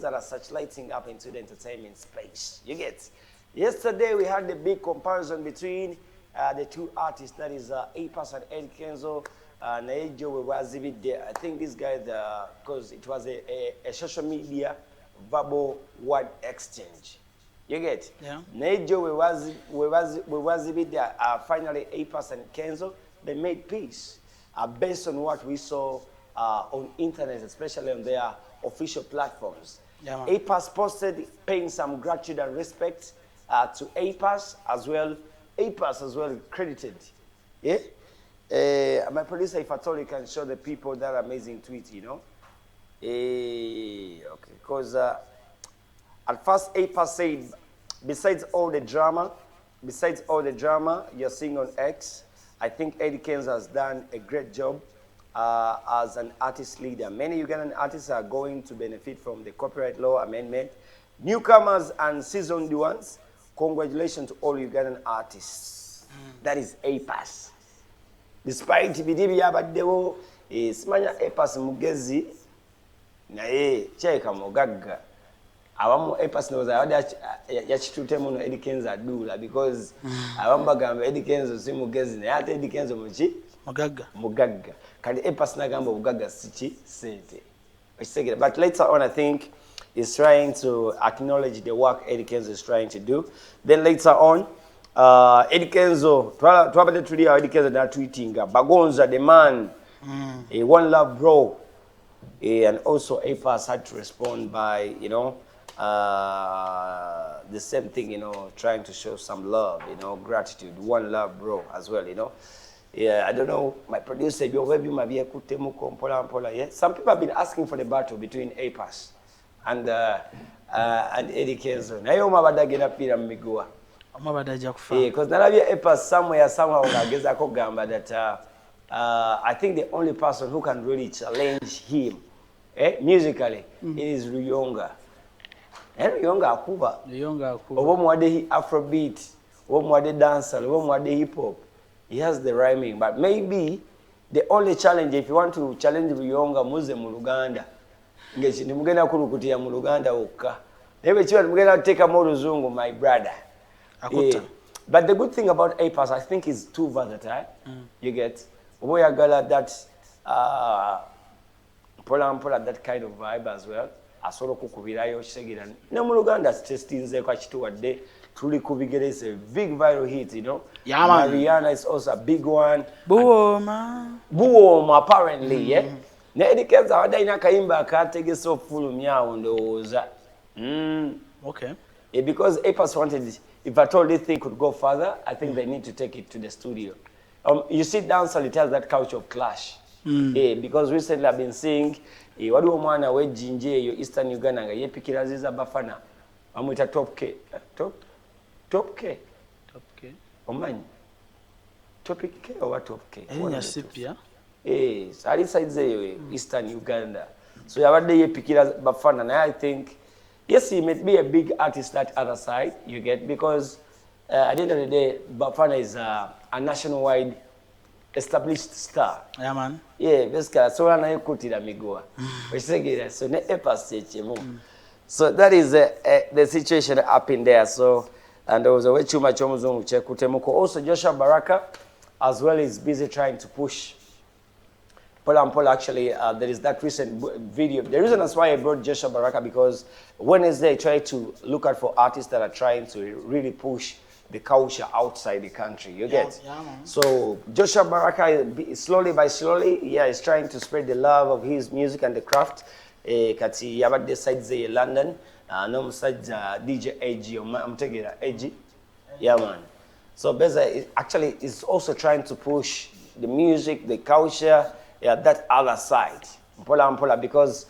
that are such lighting up into the entertainment space. You get? Yesterday we had the big comparison between the two artists, that is Apass and Eddy Kenzo. Naijo was there. I think this guy, because it was a social media verbal word exchange. You get? Yeah. Naijo was there. Finally, Apass and Kenzo, they made peace based on what we saw on internet, especially on their official platforms. Yeah, Apass posted paying some gratitude and respect to Apass as well. Apass as well credited. Yeah. My producer, if at all, you can show the people that amazing tweet, you know. Okay, because at first Apass said, besides all the drama you're seeing on X, I think Eddy Kenzo has done a great job as an artist leader. Many Ugandan artists are going to benefit from the copyright law amendment. Newcomers and seasoned ones, congratulations to all Ugandan artists. That is Apass. Despite bidibi yabaddewo simanya Apass mugezi naye kyeka mugagga abamu Apass knows yakitutemu no Eddy Kenzo adula because abamu bagamba Eddy Kenzo si mugezi naye ate Eddy Kenzo muki mugagga kandi Apass nagamba obugagga siki sente. But later on I think he's trying to acknowledge the work Eddy Kenzo is trying to do. Then later on Eddy Kenzo, twabadde tuli Eddy Kenzo na tweetinga Bagonza the man, one love bro, and also Apass had to respond by, you know, the same thing, you know, trying to show some love, you know, gratitude, one love bro as well, you know. Yeah, I don't know, my producer, yeah. Some people have been asking for the battle between Apass and Eddy Kenzo. Nayo mabadagenda pira migua. Because nalabye Apass somehow ngagezako gamba that I think the only person who can really challenge him musically is Ruyonga. Ruyonga akuba. Oba muwade Afrobeat, oba muwade dancehall, oba muwade hip hop. He has the rhyming, but maybe the only challenge, if you want to challenge Ruyonga, muze mu Luganda. Ngechi nimugenda kulukutiya mu Luganda okka. Nebe chiwa nimugenda take mu Luzungu, my brother. Yeah. But the good thing about Apass, I think, is too versatile. You get Oyagala that pola that kind of vibe as well. Asolo kukubirayo chisegira. Ne mu Luganda testinze kwa chituwadde tuli kubigere is a big viral hit, you know. Yeah, Mariana is also a big one. Buoma apparently, yeah. Ne Eddy Kenzo wadaina kaimba akategeso full myawo ndowooza. Okay. Yeah, because Apass wanted, if at all this thing could go further, I think they need to take it to the studio. You sit down, so it has that culture of clash. Yeah, because recently I've been seeing, wadi omwana we jinje yo Eastern Uganda nga yepikira ziza bafana. Amwita Top K. Top K. Omanyi? Topic K or what Top K? Sipia. Sali sides Eastern Uganda. So yabadde yepikira bafana, and I think yes, he may be a big artist that other side, you get, because at the end of the day, Bafana is a nationwide established star. Yeah, man. Yeah, basically, so I know kutira migua. So ne Apass chemo. So that is the situation up in there. So, and there was a way too much chekutemuko. Also, Joshua Baraka as well is busy trying to push. Paul actually, there is that recent video. The reason that's why I brought Joshua Baraka, because Wednesday I tried to look out for artists that are trying to really push the culture outside the country. You get? Yeah, man. So Joshua Baraka, slowly by slowly, yeah, is trying to spread the love of his music and the craft. Kati yabadde sides in London. No sides DJ AG. I'm taking AG. Yeah, man. So basically, actually, is also trying to push the music, the culture. Yeah, that other side, Mpola, because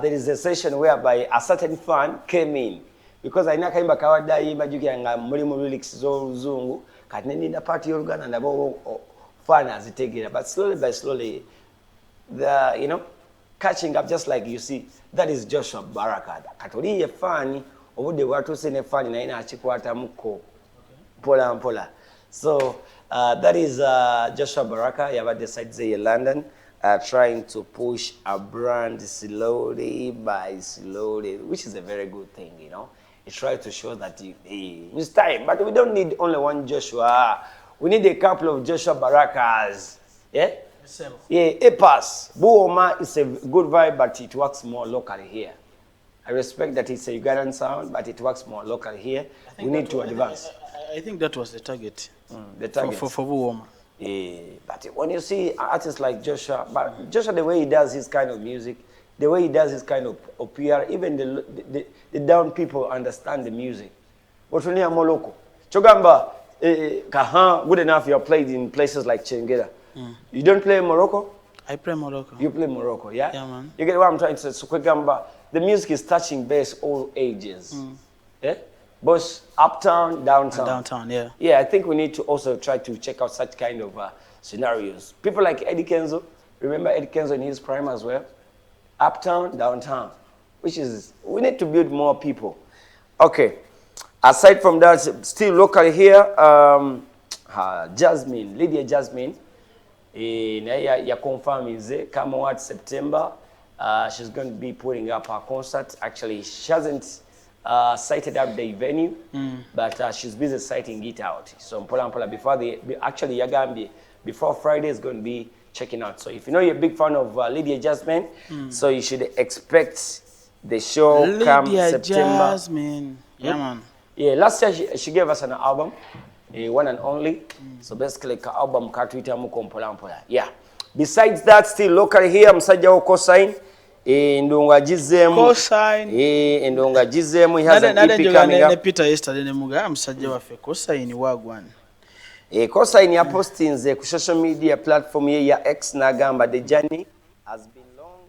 there is a session whereby a certain fan came in. Because I know kaimba kawada yimba jukianga mulimu lyrics z'oluzungu kati nenda party y'Oluganda nabo fan azitegera, but slowly by slowly the, you know, catching up, just like you see, that is Joshua Baraka. Katoli ye fan obudde bwatuse ne fan naye n'akikwata muko mpola. So that is Joshua Baraka, yabadde sides in London. trying to push a brand slowly by slowly, which is a very good thing, you know. It tries to show that it's time, but we don't need only one Joshua. We need a couple of Joshua Barakas. Yeah? Yeah, Apass. Buoma is a good vibe, but it works more locally here. I respect that it's a Ugandan sound, but it works more locally here. We need to advance. I think that was the target. The target. For Buoma. Yeah, but when you see artists like Joshua, but Joshua, the way he does his kind of music, the way he does his kind of PR, even the down people understand the music. But when you're more local, Chogamba, good enough you are played in places like Chengera. You don't play Morocco? I play Morocco. You play Morocco, yeah? Yeah, man. You get what I'm trying to say? So, Kwegamba, the music is touching base all ages. Yeah? Both uptown, downtown. Downtown, yeah. Yeah, I think we need to also try to check out such kind of scenarios. People like Eddy Kenzo, remember Eddy Kenzo in his prime as well? Uptown, downtown, which is, we need to build more people. Okay, aside from that, still locally here, Jasmine, Lydia Jasmine, ya confirm is come what September, she's going to be putting up her concert. Actually, she hasn't cited out the venue, but she's busy citing it out. So Mpola before actually Yagambi, before Friday is going to be checking out. So if you know you're a big fan of Lydia Jasmine, so you should expect the show come September. Jasmine. Yeah, man. Yeah, last year she gave us an album, one and only. So basically, an album Katwita Mukompola. Yeah. Besides that, still locally here, Msajja wo Cosign. Ndonga Gizemu. Cosign. Ndonga Gizemu. He has an EP coming up. Peter yesterday nemuga Msajja waffe Cosign wagwan. Cosign ya postinze ku social media platform ye ya X nagamba the journey has been long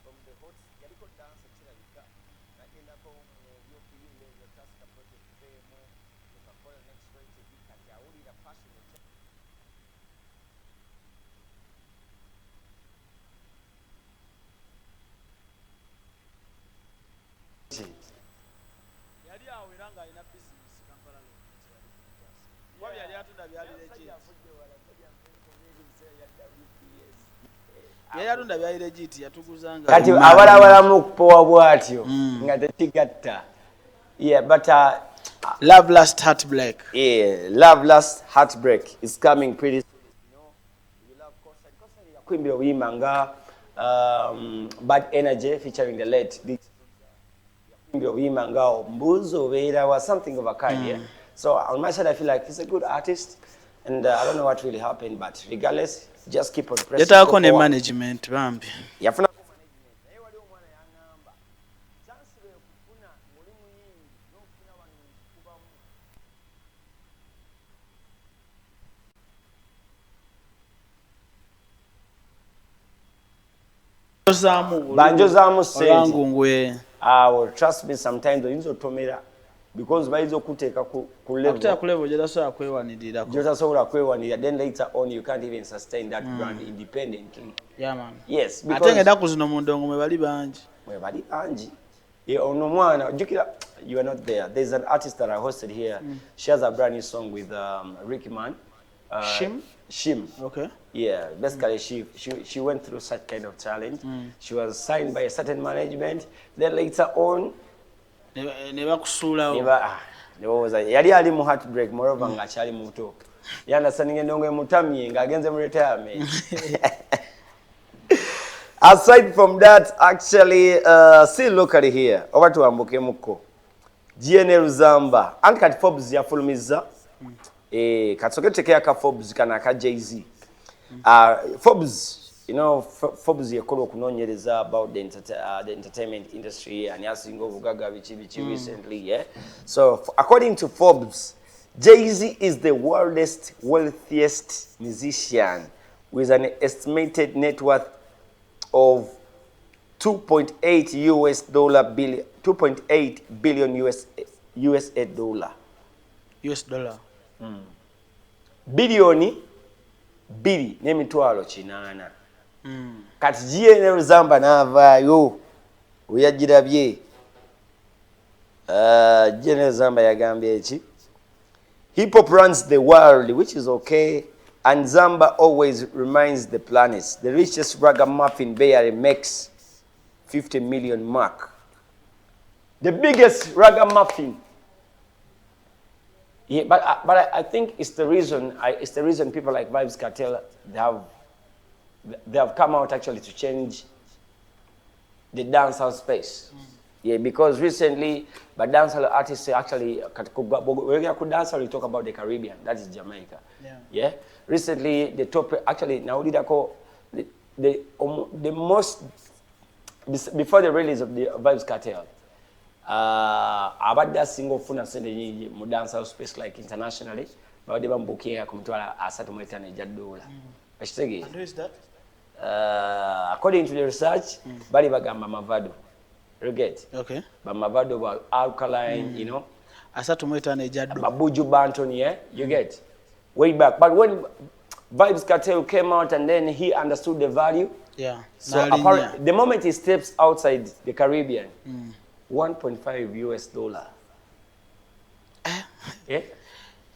from the hot yaliko dance kirabika nagenda ko yo kuyimba ya taska project femo tukakola next week kati awulira passionate yali awiranga ina business Kampala wabi yali atunda byali legit yali atunda byali legit yatuguzanga kati abalabalamu kupowa bwatyo nga tekigatta. Yeah, but Love Last Heartbreak. Yeah, Love Last Heartbreak is coming pretty soon. You know, you love Cosign. Cosign yakuimbira obuyimba nga Bad Energy featuring the late Big yakuimbira obuyimba nga Mbuzi Obeera was something of a kind, yeah? So on my side I feel like he's a good artist and I don't know what really happened, but regardless, just keep on pressing. Yetako ne management bambi. Yafuna banjozamu sente. Trust me, sometimes oyinza otomera because bayinza okuteeka ku level gyetasobola kwewanirira. Gyetasobola kwewanirira, then later on you can't even sustain that brand independently. Yeah, man. Yes, because ate ng'ennaku zino mu ndongo mwe bali bangi. Ono mwana jukira, you are not there. There's an artist that I hosted here. She has a brand new song with Ricky Man. Shim. Okay. Yeah, basically she went through such kind of challenge. She was signed by a certain management. Then later on, yali ali mu heartbreak, moreover ng'akyali muto. Yandasandinga endongo emutamye ng'agenze mu retirement. Aside from that, actually, still locally here, over to Ambuke Muko. GNL Zamba. And kat Forbes ya fulmiza. Katsoke teke yaka Forbes kanaka Jay-Z. Forbes, you know, Forbes yakolo kunonyereza about the entertainment industry and yasingo vugaga bichi recently, yeah. So according to Forbes, Jay-Z is the world's wealthiest musician with an estimated net worth of 2.8 billion US dollar. US dollar. Bilioni bili n'emitwalo 8. Kati GNL Zamba n'avaayo oyagirabye. GNL Zamba yagambye eki. Hip hop runs the world, which is okay. and Zamba always reminds the planets. The richest ragamuffin barely makes 50 million mark. The biggest ragamuffin. Yeah, but I think it's the reason. It's the reason people like Vybz Kartel they have come out actually to change the dancehall space. Yeah, because recently, but dancehall artists actually when you dancehall, you talk about the Caribbean. That is Jamaica. Yeah. Recently, the top actually now did I call the most before the release of the Vybz Kartel. About that single funa sende nyingi mu dancehall space like internationally, but they bambukia kumtwala asatu mweta ne $1. Ashitege. And who is that? According to the research, bali bagamba Mavado. You get? Okay. But Mavado were alkaline, you know. Asatu mweta ne $1. Babuju Banton, yeah? You get? Way back. But when Vybz Kartel came out and then he understood the value. Yeah. So apparently, the moment he steps outside the Caribbean, $1.5. Yeah.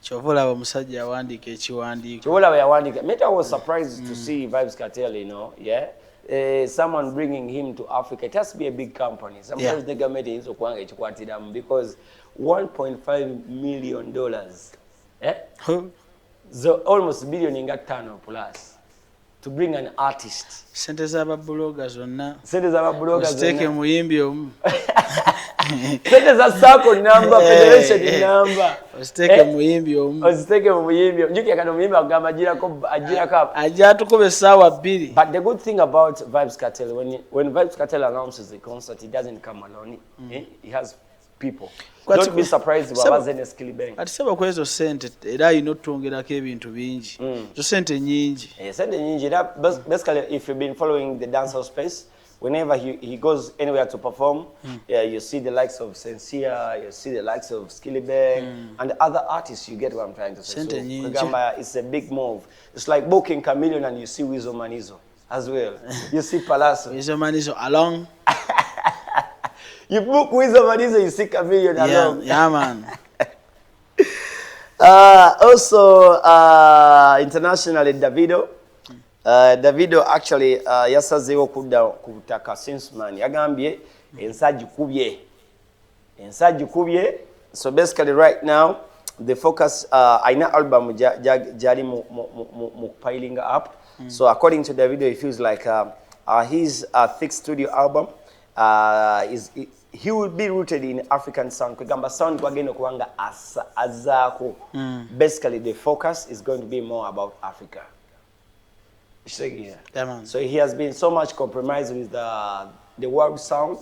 Chovola wa musajja awandika ekiwandiiko. Chovola yawandika. Meta was surprised to see Vybz Kartel, you know, yeah. Someone bringing him to Africa. It has to be a big company. Sometimes the government is because $1.5 million. Eh? So almost $1 billion in that turn plus to bring an artist. Sente z'aba bloggers zonna. Sente z'aba bloggers zonna. Steke muyimbi omu. Sente za circle number, federation number. Steke muyimbi omu. Steke muyimbi. Njuki akano muyimbi agamba ajira kap. Ajja tukube essaawa 2. But the good thing about Vybz Kartel, when Vybz Kartel announces the concert, he doesn't come alone. He has people. Don't be surprised about Zene Skillibang. Ati seba kwezo sente era ino tuongerako ebintu bingi. Zo sente nyingi. Sente nyingi. Basically, if you've been following the dancehall space, whenever he goes anywhere to perform, you see the likes of Sincere, you see the likes of Skillibang, and other artists. You get what I'm trying to say. Sente nyingi. So, it's a big move. It's like booking Chameleon and you see Wizzo Manizo as well. You see Palazzo. Wizzo Manizo along. You book Wizzo Manizo, you see Chameleon along. Yeah, man. Also, internationally, Davido. Davido actually yasazeewo kudda kutaka since man yagambye ensajju kubye. So basically right now the focus aina album jali mu piling up. So according to Davido, he feels like his thick studio album he will be rooted in African sound. Kugamba sound gwagenda kubanga azaako. Basically the focus is going to be more about Africa. Yeah, so he has been so much compromised with the world sound.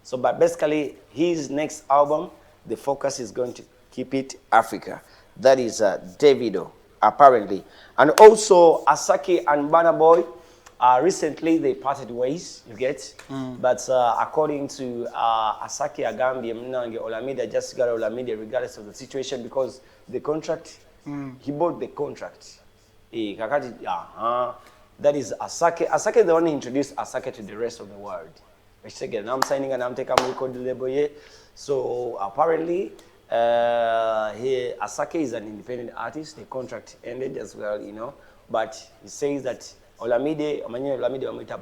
So, but basically, his next album, the focus is going to keep it Africa. That is Davido, apparently. And also, Asake and Burna Boy, recently they parted ways, you get? But according to Asake Agambi, Mnange Olamide just got Olamide regardless of the situation because the contract, he bought the contract. That is Asake. Asake is the one who introduced Asake to the rest of the world. I'm signing and I'm taking a record label here. So apparently, Asake is an independent artist. The contract ended as well, you know. But he says that Olamide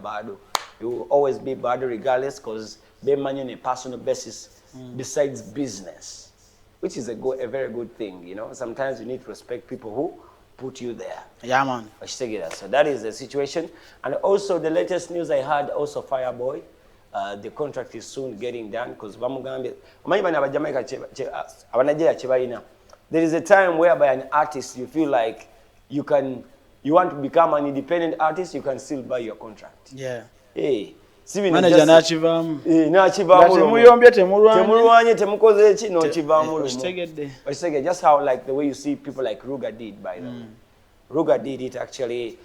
Bado. He will always be Bado regardless because they manage on a personal basis besides business, which is a very good thing, you know. Sometimes you need to respect people who put you there. Yeah, man. So that is the situation. And also the latest news I had, also Fireboy, the contract is soon getting done because there is a time whereby an artist, you feel like you want to become an independent artist, you can still buy your contract. Yeah. Hey. Manager n'akivamu. N'akivamu. Temuyombye temulwanye. Temulwanye temukoze eki n'okivamu. Okitegedde. Just how like the way you see people like Ruga did by the way. Ruga did it actually.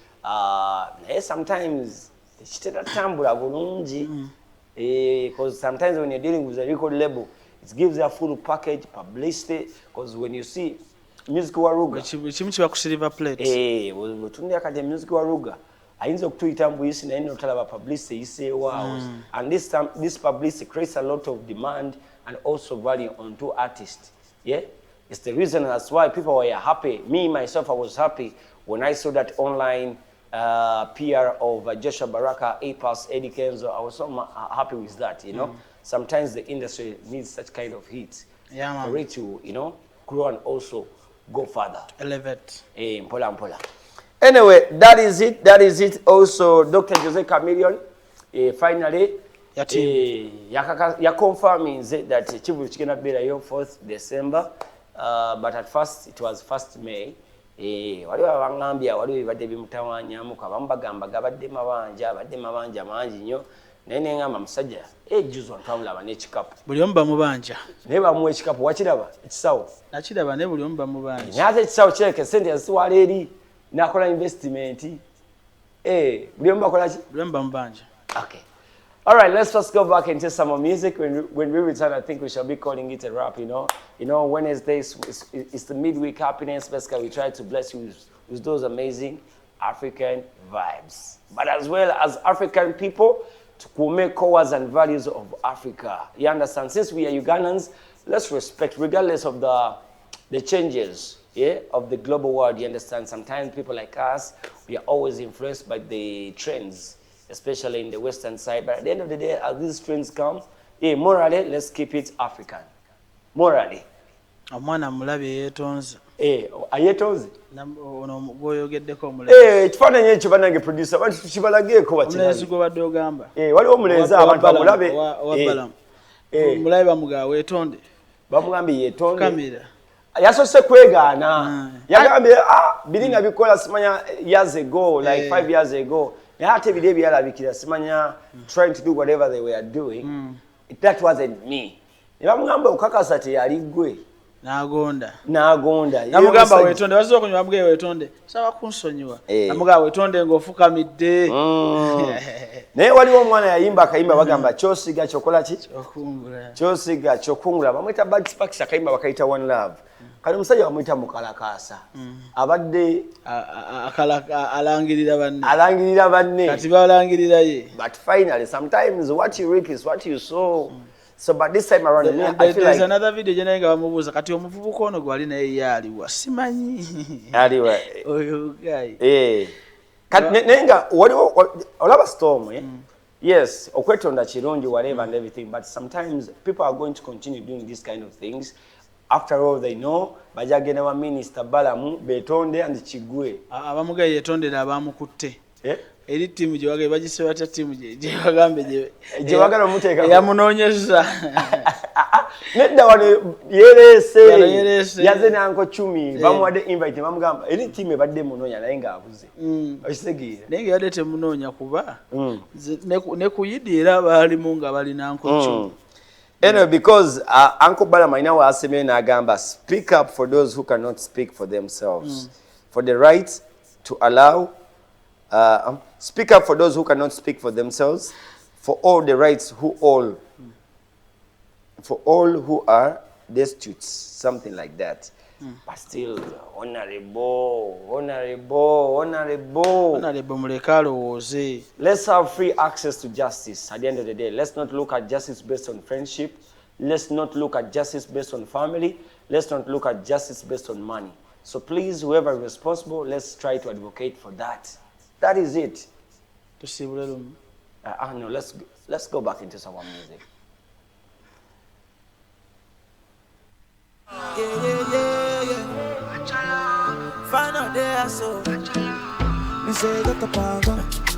Sometimes kitatambula bulungi. Because sometimes when you're dealing with a record label, it gives you a full package, publicity. Because when you see music wa Ruga. Kimu kiba ku silver plate. Wetundi akati music wa Ruga. Ayinza okutuyita mbuyisi naye notalaba publicity yiseewaawo. And this publicity creates a lot of demand and also value on two artists. Yeah? It's the reason that's why people were happy. Me, myself, I was happy when I saw that online PR of Joshua Baraka, Apass, Eddy Kenzo. I was so happy with that, you know. Sometimes the industry needs such kind of heat for it to, you know, grow and also go further. Elevate. Mpola mpola. Anyway, that is it. That is it. Also, Dr. Jose Chameleon, finally, confirming that Chibu Chikena Bela 4th December, but at first it was 1st May. Waliwo abangambya waliwo badde bimutawanyamuka bambagamba gabadde mabanja mangi nnyo naye nengamba musajja ejjuzo ntwamulaba n'ekikapu buli omu bamubanja naye bamuwa ekikapu wakiraba ekisawo nakiraba naye buli omu bamubanja naye ate ekisawo kireke sente yaziwala eri n'akola investment buli omu bakola ki buli omu bamubanja. Okay. All right, let's just go back into some more music. When we return, I think we shall be calling it a wrap, you know. You know, Wednesdays is the midweek happiness. Basically, we try to bless you with those amazing African vibes. But as well as African people, to make cores and values of Africa. You understand? Since we are Ugandans, let's respect, regardless of the changes of the global world. You understand? Sometimes people like us, we are always influenced by the trends, especially in the western side. But at the end of the day, as these trends come, morally, let's keep it African. Morally. Omwana mulabe yeetonze. Ayetonze? Ono gwoyogeddeko omulenzi. Ekifaananyi ekyo bannange producer, abantu tukibalageeko bakirabye. Omulenzi gwe badde ogamba. Waliwo omulenzi abantu bamulabe. Omulabe bamugaa weetonde. Bamugambye yeetonde. Kamera. Yasoose kwegaana. Yagambye, biri nabikola simanya years ago, like 5 years ago. Ate biri ebyalabikira simanya trying to do whatever they were doing. That wasn't me. Ne bamugamba okukakasa teyali ggwe. Nagonda. Namugamba weetonde, baziza okunywa bamugee weetonde. Saba kunsonyiwa. Namugamba weetonde ng'ofukamidde. Naye waliwo omwana yayimba akayimba bagamba kyosiga kyokola ki? Kyokungula. Kyosiga kyokungula. Bamwita Bad Sparks akayimba bakayita One Love. Kali musajja bamwita Mukalakaasa. Abadde alangirira banne. Kati balangirira ye. But finally, sometimes what you reap is what you sow. So, but this time around, I feel like another video jenenga bamubuza kati omuvubuka ono gwali naye yaliwa simanyi. Aliwa. Oyo guy. Kati nenga olaba storm, yes, okwetonda kirungi whatever and everything, but sometimes people are going to continue doing these kind of things. After all, they know bajagenda wa minister Balamu betonde and Chigwe. Abamuga yetondera abamukutte. Eri timu gye wagala bagise bata timu gye bagambe gye wagala muteeka yamunoonyeza nedda wano yerese yaze nanko 10 bamuwadde invite bamugamba eri timu ebadde munoonya naye ng'abuze okitegeera naye nga yadde temunoonya kuba ne kuyidi era baalimu nga balina nko 10. Anyway, because Uncle Balama inawa asemye n'agamba speak up for those who cannot speak for themselves, for the right to allow speak up for those who cannot speak for themselves, for all the rights for all who are destitute, something like that. But still, honorable mulekalo. Let's have free access to justice at the end of the day. Let's not look at justice based on friendship. Let's not look at justice based on family. Let's not look at justice based on money. So please, whoever is responsible, let's try to advocate for that. That is it. No, let's go back into some more music. Find out there, so. Me say, get the power.